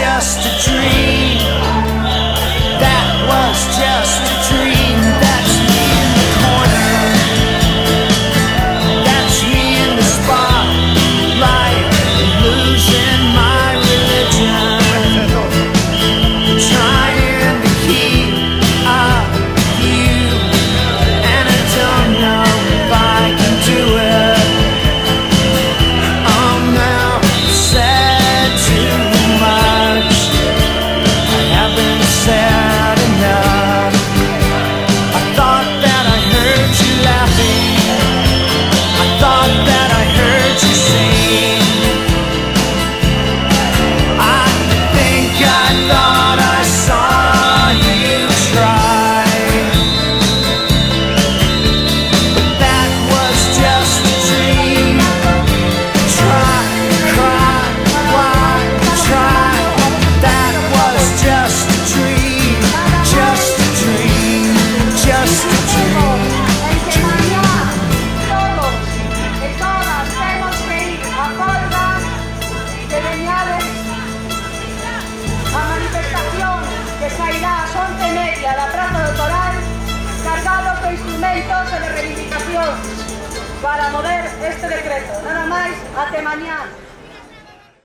Just a dream. That was just a dream. That's me in the corner. That's me in the spotlight, losing my religion, trying to keep up with you, and I don't know if I can do it. I'm now sad too much. Sad enough. I thought that I heard you laughing. I thought that I heard you sing. I think I thought I saw you try. But that was just a dream. Try, cry, why, try. That was just a dream. Just a dream. Just a dream. Todos y todas hemos venido a folgas de Beñales a manifestación que sairá a las 11:30 da Praza do Toral, cargados de instrumentos e de reivindicación para mover este decreto. Nada máis, até mañá.